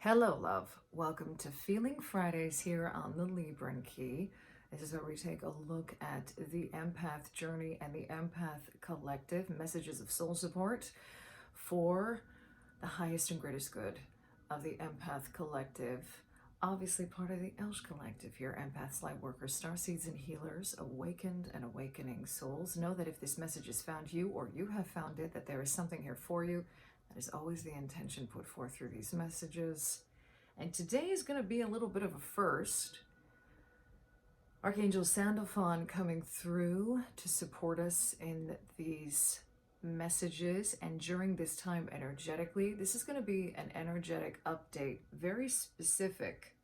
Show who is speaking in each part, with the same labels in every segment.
Speaker 1: Hello, love. Welcome to Feeling Fridays here on the Libran Key. This is where we take a look at the Empath Journey and the Empath Collective, messages of soul support for the highest and greatest good of the Empath Collective. Obviously part of the Elsh Collective here, empaths, light workers, starseeds, and healers, awakened and awakening souls. Know that if this message has found you or you have found it, that there is something here for you. That is always the intention put forth through these messages. And today is going to be a little bit of a first. Archangel Sandalphon coming through to support us in these messages and during this time energetically. This is going to be an energetic update, very specific.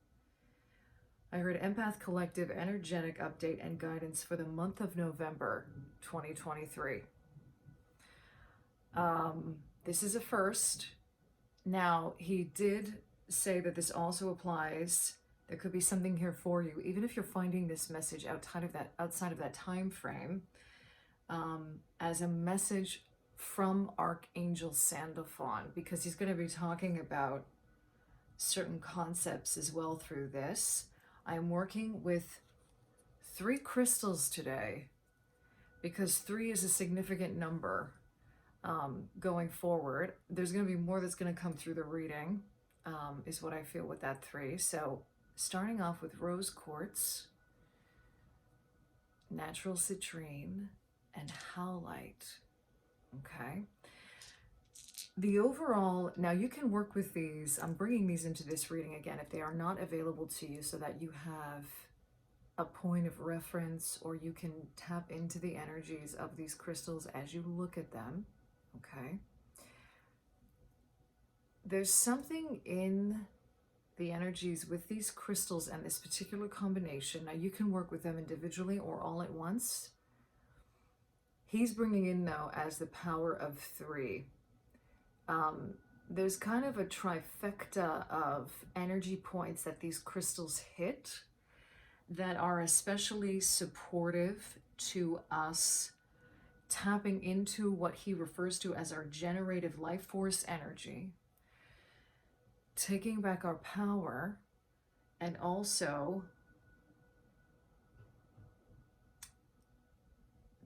Speaker 1: I heard Empath Collective energetic update and guidance for the month of November 2023. This is a first. Now, he did say that this also applies. There could be something here for you, even if you're finding this message outside of that time frame, as a message from Archangel Sandalphon, because he's going to be talking about certain concepts as well through this. I'm working with 3 crystals today because 3 is a significant number. Going forward, there's going to be more that's going to come through the reading, is what I feel with that 3. So starting off with rose quartz, natural citrine, and howlite. Okay. The overall, now you can work with these. I'm bringing these into this reading again if they are not available to you, so that you have a point of reference, or you can tap into the energies of these crystals as you look at them. Okay. There's something in the energies with these crystals and this particular combination. Now you can work with them individually or all at once. He's bringing in, though, as the power of 3. There's kind of a trifecta of energy points that these crystals hit that are especially supportive to us tapping into what he refers to as our generative life force energy, taking back our power, and also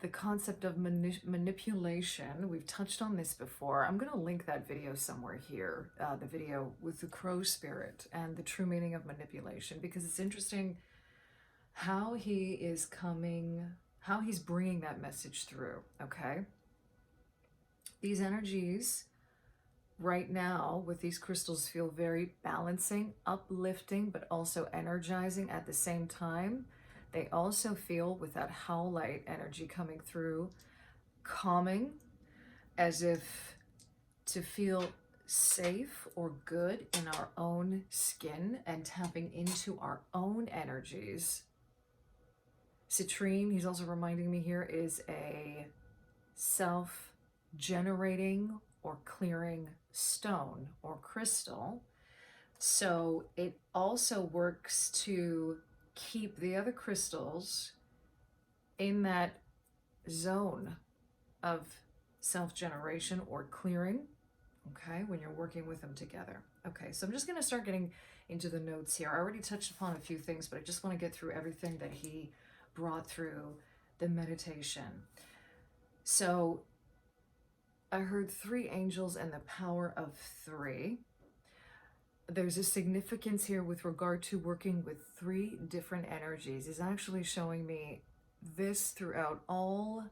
Speaker 1: the concept of manipulation. We've touched on this before. I'm going to link that video somewhere here, the video with the crow spirit and the true meaning of manipulation, because it's interesting how he is coming, how he's bringing that message through. Okay. These energies right now with these crystals feel very balancing, uplifting, but also energizing at the same time. They also feel, with that howlite energy coming through, calming, as if to feel safe or good in our own skin and tapping into our own energies. Citrine, he's also reminding me here, is a self-generating or clearing stone or crystal. So it also works to keep the other crystals in that zone of self-generation or clearing, okay, when you're working with them together. Okay, so I'm just going to start getting into the notes here. I already touched upon a few things, but I just want to get through everything that he brought through the meditation. So I heard 3 angels and the power of 3. There's a significance here with regard to working with 3 different energies. Is actually showing me this throughout all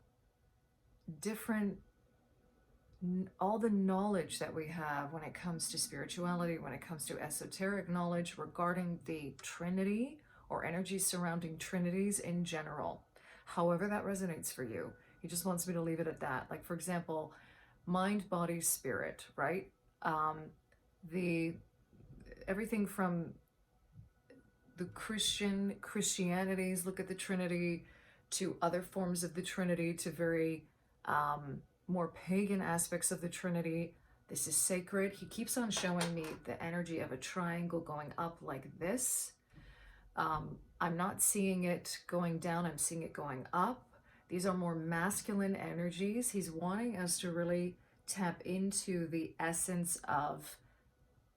Speaker 1: the knowledge that we have when it comes to spirituality, when it comes to esoteric knowledge regarding the Trinity or energies surrounding Trinities in general. However that resonates for you. He just wants me to leave it at that. Like, for example, mind, body, spirit, right? Everything from the Christianities, look at the Trinity, to other forms of the Trinity, to very more pagan aspects of the Trinity. This is sacred. He keeps on showing me the energy of a triangle going up like this. I'm not seeing it going down, I'm seeing it going up. These are more masculine energies. He's wanting us to really tap into the essence of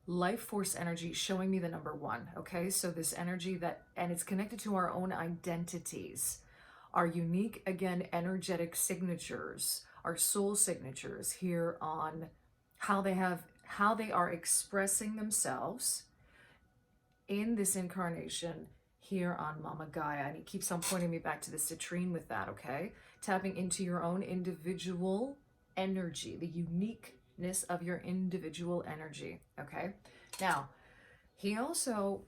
Speaker 1: life force energy showing me the number one. Okay, so this energy that, and it's connected to our own identities, our unique, again, energetic signatures, our soul signatures here on how they are expressing themselves in this incarnation here on Mama Gaia. And he keeps on pointing me back to the citrine with that, okay? Tapping into your own individual energy, the uniqueness of your individual energy, okay? Now, he also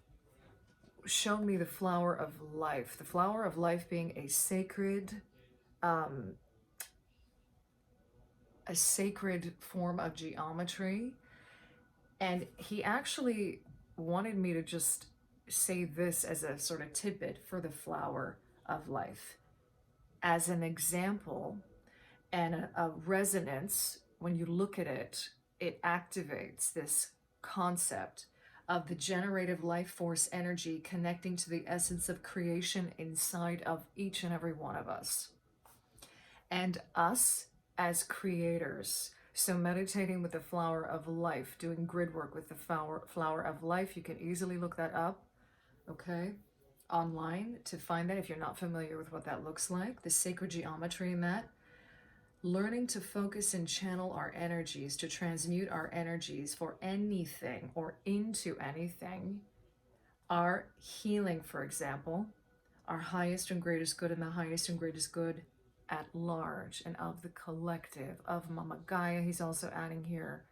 Speaker 1: showed me the flower of life, the flower of life being a sacred form of geometry. And he actually wanted me to just say this as a sort of tidbit for the flower of life as an example and a resonance. When you look at it, it activates this concept of the generative life force energy connecting to the essence of creation inside of each and every one of us. And us as creators. So meditating with the flower of life, doing grid work with the flower of life, you can easily look that up, okay, online to find that if you're not familiar with what that looks like, the sacred geometry in that. Learning to focus and channel our energies, to transmute our energies for anything or into anything. Our healing, for example, our highest and greatest good and the highest and greatest good at large and of the collective of Mama Gaia. He's also adding here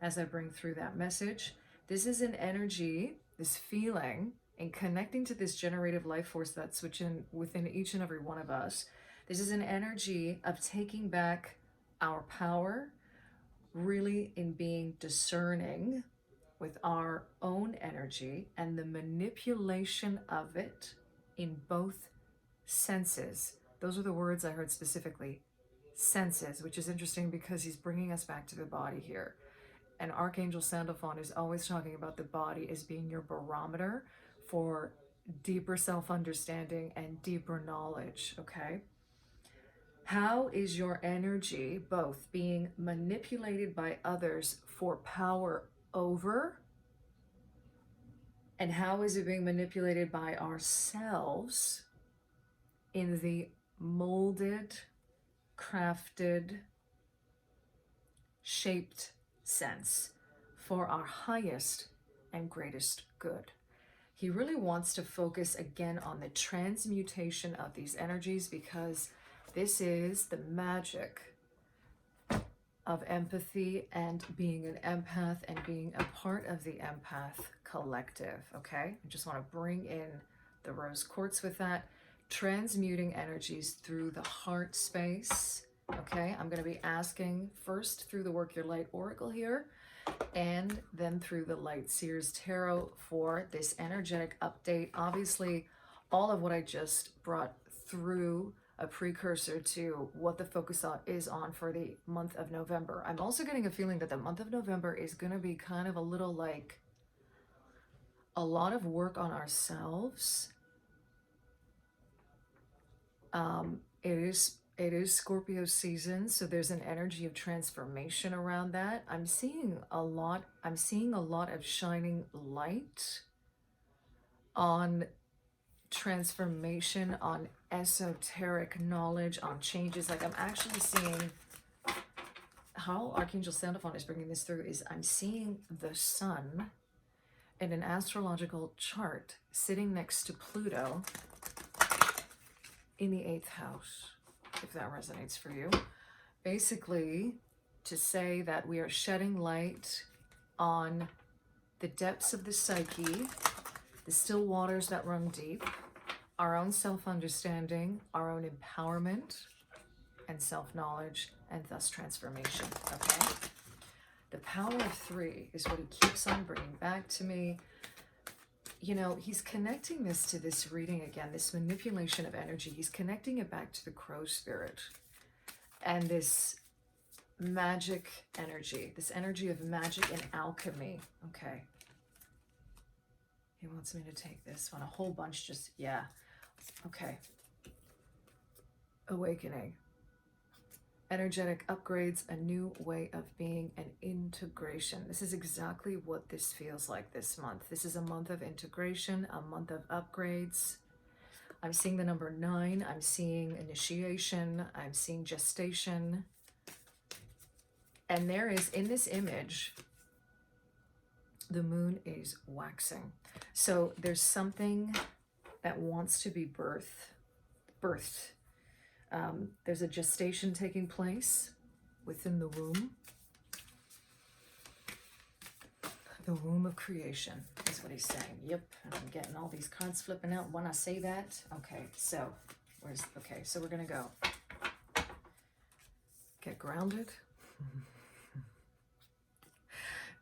Speaker 1: as I bring through that message. This is an energy, this feeling, and connecting to this generative life force that's within each and every one of us. This is an energy of taking back our power, really in being discerning with our own energy and the manipulation of it in both senses. Those are the words I heard specifically, senses, which is interesting because he's bringing us back to the body here. And Archangel Sandalphon is always talking about the body as being your barometer for deeper self-understanding and deeper knowledge, okay? How is your energy both being manipulated by others for power over, and how is it being manipulated by ourselves in the molded, crafted, shaped sense for our highest and greatest good? He really wants to focus again on the transmutation of these energies, because this is the magic of empathy and being an empath and being a part of the empath collective, okay? I just want to bring in the rose quartz with that, transmuting energies through the heart space, okay? I'm going to be asking first through the Work Your Light Oracle here, and then through the Light Seers Tarot for this energetic update. Obviously, all of what I just brought through a precursor to what the focus is on for the month of November. I'm also getting a feeling that the month of November is going to be kind of a little like a lot of work on ourselves. It is Scorpio season, so there's an energy of transformation around that. I'm seeing a lot of shining light on transformation, on esoteric knowledge, on changes. Like I'm actually seeing how Archangel Sandalphon is bringing this through is I'm seeing the sun in an astrological chart sitting next to Pluto in the 8th house, if that resonates for you. Basically, to say that we are shedding light on the depths of the psyche, the still waters that run deep, our own self-understanding, our own empowerment and self-knowledge, and thus transformation, okay? The power of 3 is what he keeps on bringing back to me. You know, he's connecting this to this reading again, this manipulation of energy. He's connecting it back to the crow spirit and this magic energy, this energy of magic and alchemy, okay? He wants me to take this one, a whole bunch, just, yeah. Okay. Awakening. energetic upgrades, a new way of being, and integration. This is exactly what this feels like this month. This is a month of integration, a month of upgrades. I'm seeing the number 9. I'm seeing initiation. I'm seeing gestation. And there is, in this image, the moon is waxing. So there's something that wants to be birthed. There's a gestation taking place within the womb. The womb of creation is what he's saying. Yep, I'm getting all these cards flipping out when I say that. Okay, so so we're gonna go. Get grounded.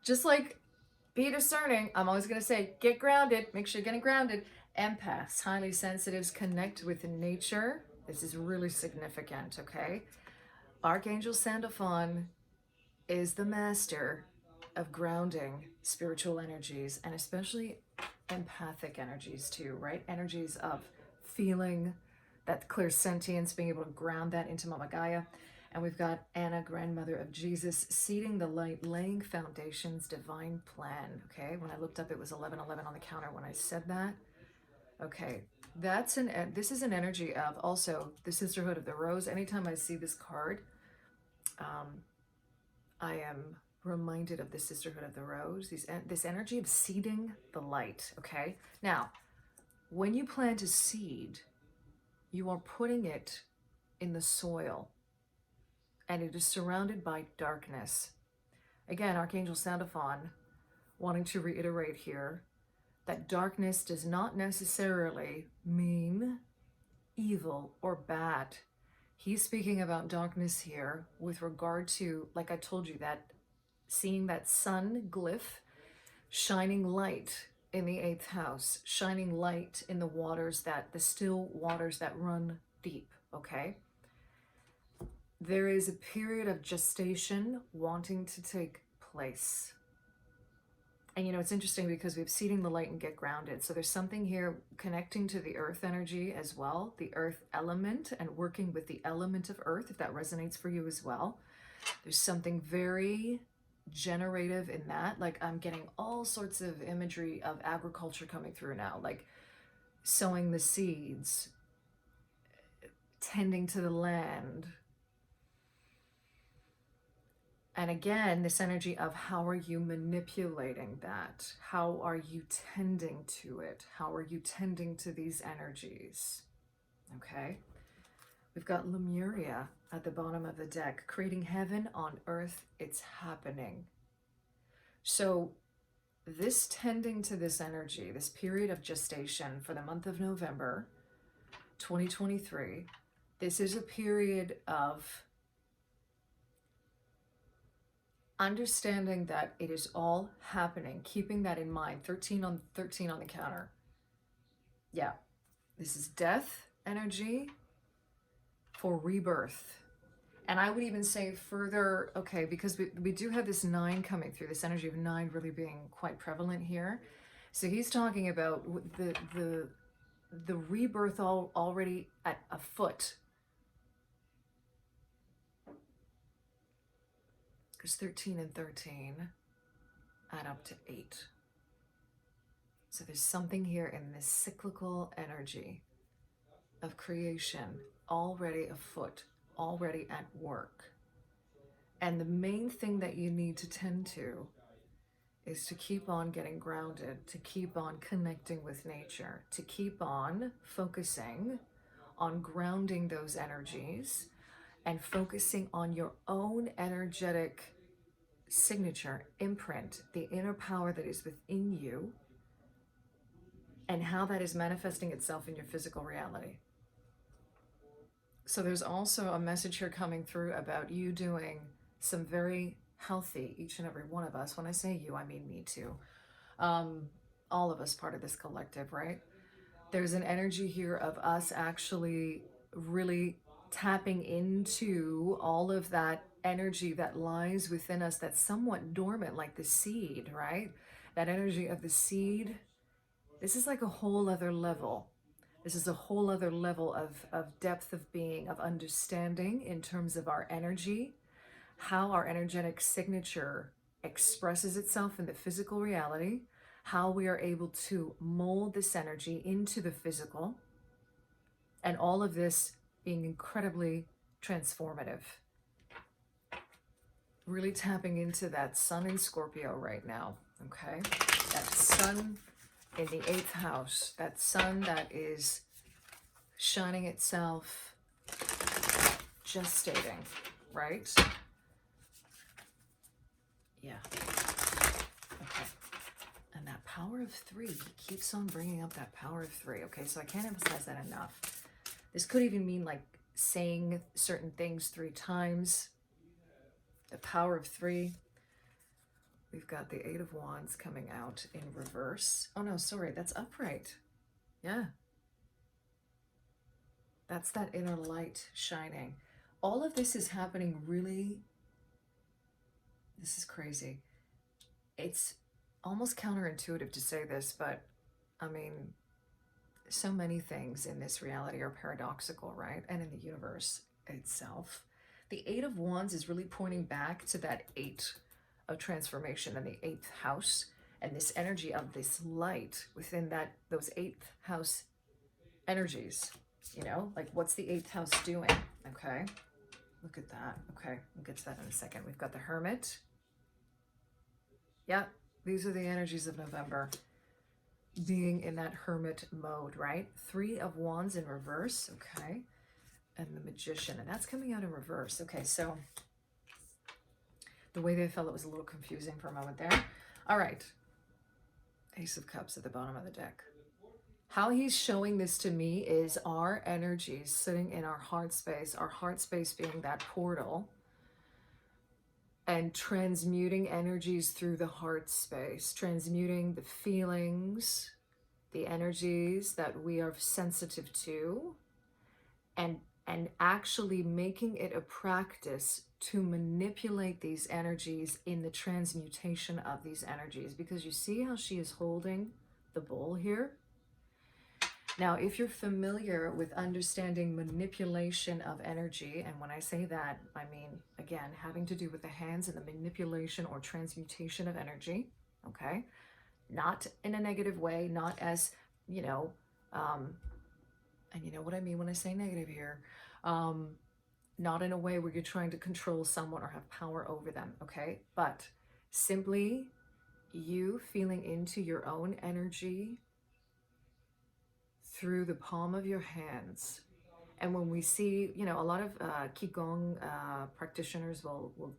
Speaker 1: Just like be discerning, I'm always gonna say, get grounded, make sure you're getting grounded. Empaths, highly sensitives, connect with nature. This is really significant, okay? Archangel Sandalphon is the master of grounding spiritual energies, and especially empathic energies too, right? Energies of feeling, that clear sentience, being able to ground that into Mama Gaia. And we've got Anna, grandmother of Jesus, seeding the light, laying foundations, divine plan, okay? When I looked up, it was 1111 on the counter when I said that. Okay, this is an energy of also the Sisterhood of the Rose. Anytime I see this card, I am reminded of the Sisterhood of the Rose, this energy of seeding the light, okay? Now, when you plant a seed, you are putting it in the soil, and it is surrounded by darkness. Again, Archangel Sandalphon wanting to reiterate here that darkness does not necessarily mean evil or bad. He's speaking about darkness here with regard to, like I told you, that seeing that sun glyph, shining light in the 8th house, shining light in the waters, the still waters that run deep, okay? There is a period of gestation wanting to take place. And it's interesting because we've seeding the light and get grounded. So there's something here connecting to the earth energy as well, the earth element, and working with the element of earth, if that resonates for you as well. There's something very generative in that. Like, I'm getting all sorts of imagery of agriculture coming through now, like sowing the seeds, tending to the land. And again, this energy of how are you manipulating that? How are you tending to it? How are you tending to these energies? Okay. We've got Lemuria at the bottom of the deck, creating heaven on earth. It's happening. So this tending to this energy, this period of gestation for the month of November 2023, this is a period of understanding that it is all happening, keeping that in mind. 13 on the counter. Yeah, this is death energy for rebirth. And I would even say further, okay, because we do have this 9 coming through, this energy of 9 really being quite prevalent here. So he's talking about the rebirth already at afoot. Because 13 and 13 add up to 8. So there's something here in this cyclical energy of creation already afoot, already at work. And the main thing that you need to tend to is to keep on getting grounded, to keep on connecting with nature, to keep on focusing on grounding those energies and focusing on your own energetic signature, imprint, the inner power that is within you, and how that is manifesting itself in your physical reality. So there's also a message here coming through about you doing some very healthy, each and every one of us. When I say you, I mean me too. All of us part of this collective, right? There's an energy here of us actually really tapping into all of that energy that lies within us that's somewhat dormant, like the seed, right? That energy of the seed. This is like a whole other level. This is a whole other level of depth of being, of understanding in terms of our energy, how our energetic signature expresses itself in the physical reality, how we are able to mold this energy into the physical, and all of this being incredibly transformative. Really tapping into that sun in Scorpio right now, okay? That sun in the 8th house, that sun that is shining itself, gestating, right? Yeah. Okay. And that power of 3, he keeps on bringing up that power of 3. Okay, so I can't emphasize that enough. This could even mean like saying certain things 3 times. The power of 3. We've got the 8 of Wands coming out in reverse. Oh no, sorry, that's upright. Yeah. That's that inner light shining. All of this is happening really, this is crazy. It's almost counterintuitive to say this, but I mean, so many things in this reality are paradoxical, right? And in the universe itself. The 8 of Wands is really pointing back to that 8 of transformation in the 8th house, and this energy of this light within that, those 8th house energies, you know, like what's the 8th house doing? Okay, look at that. Okay, we'll get to that in a second. We've got the Hermit. Yeah, these are the energies of November, being in that Hermit mode, right? 3 of Wands in reverse. Okay, and the Magician, and that's coming out in reverse. Okay, so the way they felt, it was a little confusing for a moment there. All right, Ace of Cups at the bottom of the deck. How he's showing this to me is our energies sitting in our heart space being that portal, and transmuting energies through the heart space, transmuting the feelings, the energies that we are sensitive to, and actually making it a practice to manipulate these energies in the transmutation of these energies. Because you see how she is holding the bowl here? Now, if you're familiar with understanding manipulation of energy, and when I say that, I mean, again, having to do with the hands and the manipulation or transmutation of energy, okay? Not in a negative way, not as, you know, and you know what I mean when I say negative here, not in a way where you're trying to control someone or have power over them, okay? But simply you feeling into your own energy through the palm of your hands. And when we see, you know, a lot of Qigong practitioners will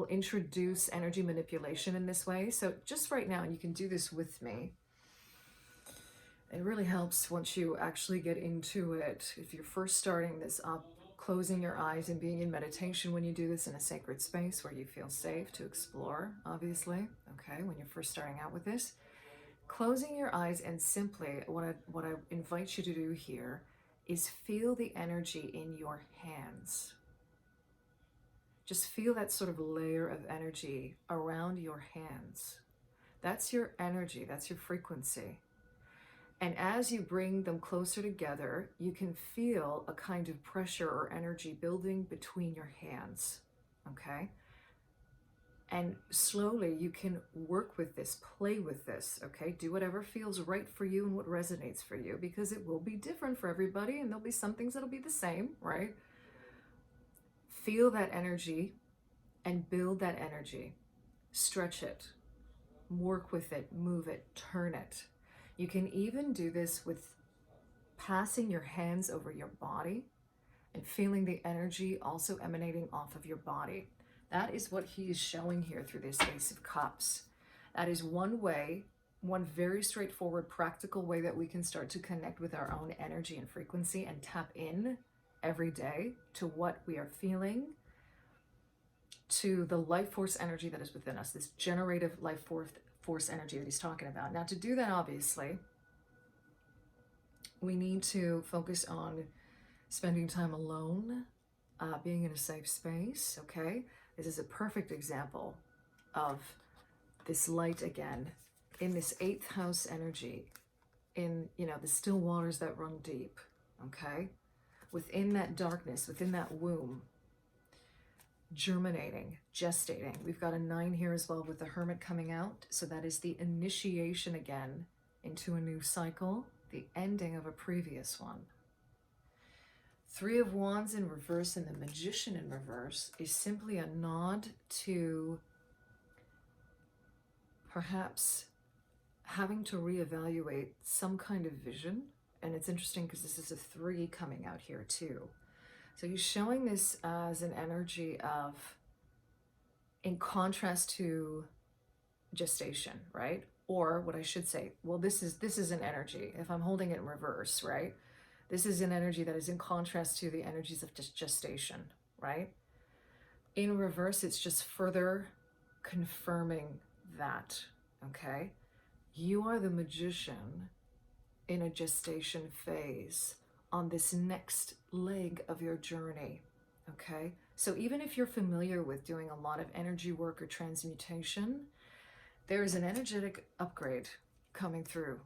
Speaker 1: introduce energy manipulation in this way. So just right now, and you can do this with me, it really helps once you actually get into it. If you're first starting this up, closing your eyes and being in meditation when you do this in a sacred space where you feel safe to explore, obviously, okay, when you're first starting out with this, closing your eyes, and simply what I invite you to do here is feel the energy in your hands. Just feel that sort of layer of energy around your hands. That's your energy, that's your frequency. And as you bring them closer together, you can feel a kind of pressure or energy building between your hands, okay? And slowly you can work with this, play with this, okay? Do whatever feels right for you and what resonates for you, because it will be different for everybody, and there'll be some things that'll be the same, right? Feel that energy and build that energy. Stretch it, work with it, move it, turn it. You can even do this with passing your hands over your body and feeling the energy also emanating off of your body. That is what he is showing here through this Ace of Cups. That is one way, one very straightforward, practical way that we can start to connect with our own energy and frequency and tap in every day to what we are feeling, to the life force energy that is within us, this generative life force energy that he's talking about. Now, to do that, obviously, we need to focus on spending time alone, being in a safe space, okay? This is a perfect example of this light again in this 8th house energy. in, the still waters that run deep, okay? Within that darkness, within that womb, germinating, gestating. We've got a 9 here as well with the Hermit coming out. So that is the initiation again into a new cycle, the ending of a previous one. 3 of Wands in reverse and the Magician in reverse is simply a nod to perhaps having to reevaluate some kind of vision. And it's interesting because this is a 3 coming out here too. So he's showing this as an energy of, in contrast to gestation, right? Or what I should say, well, this is an energy, if I'm holding it in reverse, right? This is an energy that is in contrast to the energies of gestation, right? In reverse, it's just further confirming that, okay? You are the Magician in a gestation phase on this next leg of your journey, okay? So even if you're familiar with doing a lot of energy work or transmutation, there is an energetic upgrade coming through.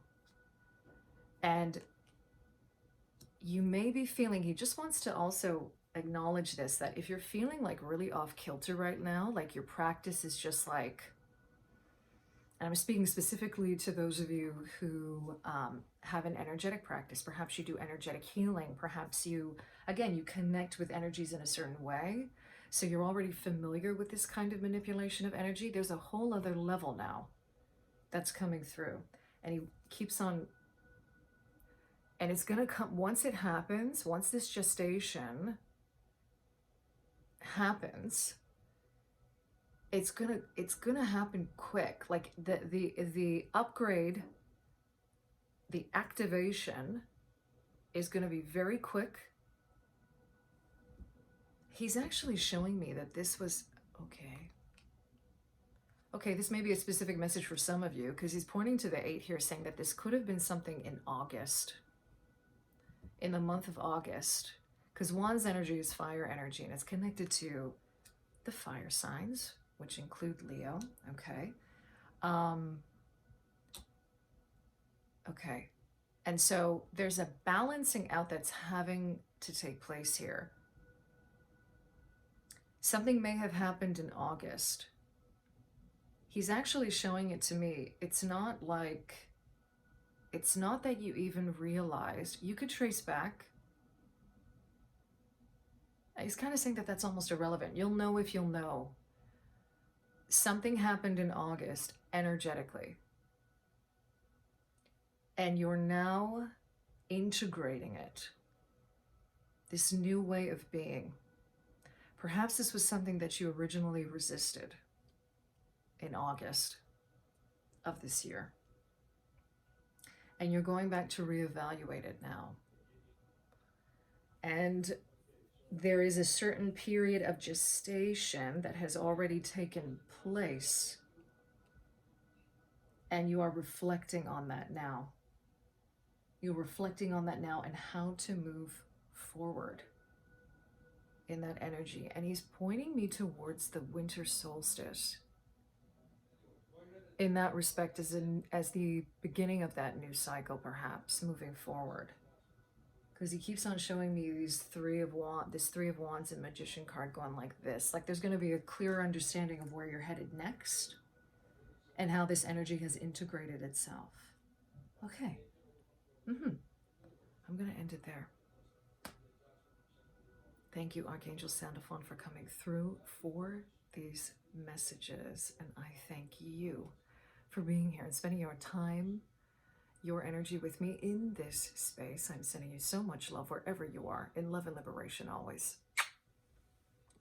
Speaker 1: And you may be feeling, he just wants to also acknowledge this, that if you're feeling like really off kilter right now, like your practice is just like, and I'm speaking specifically to those of you who have an energetic practice. Perhaps you do energetic healing. Perhaps you connect with energies in a certain way. So you're already familiar with this kind of manipulation of energy. There's a whole other level now that's coming through. And he keeps on, and it's going to come, once it happens, once this gestation happens, it's gonna happen quick. Like the upgrade, the activation is gonna be very quick. He's actually showing me that this was okay, this may be a specific message for some of you, because he's pointing to the 8 here, saying that this could have been something in August, in the month of August, because Wands energy is fire energy, and it's connected to the fire signs, which include Leo, okay? Okay, and so there's a balancing out that's having to take place here. Something may have happened in August. He's actually showing it to me. It's not that you even realized. You could trace back. He's kind of saying that that's almost irrelevant. You'll know if you'll know. Something happened in August energetically, and you're now integrating it, this new way of being. Perhaps this was something that you originally resisted in August of this year, and you're going back to reevaluate it now. And there is a certain period of gestation that has already taken place, and you are reflecting on that now. You're reflecting on that now and how to move forward in that energy. And he's pointing me towards the winter solstice in that respect, as the beginning of that new cycle, perhaps moving forward. Because he keeps on showing me this 3 of Wands and Magician card going like this. Like there's going to be a clearer understanding of where you're headed next and how this energy has integrated itself. Okay. I'm going to end it there. Thank you, Archangel Sandophon, for coming through for these messages. And I thank you for being here and spending your time, your energy with me in this space. I'm sending you so much love wherever you are, in love and liberation always.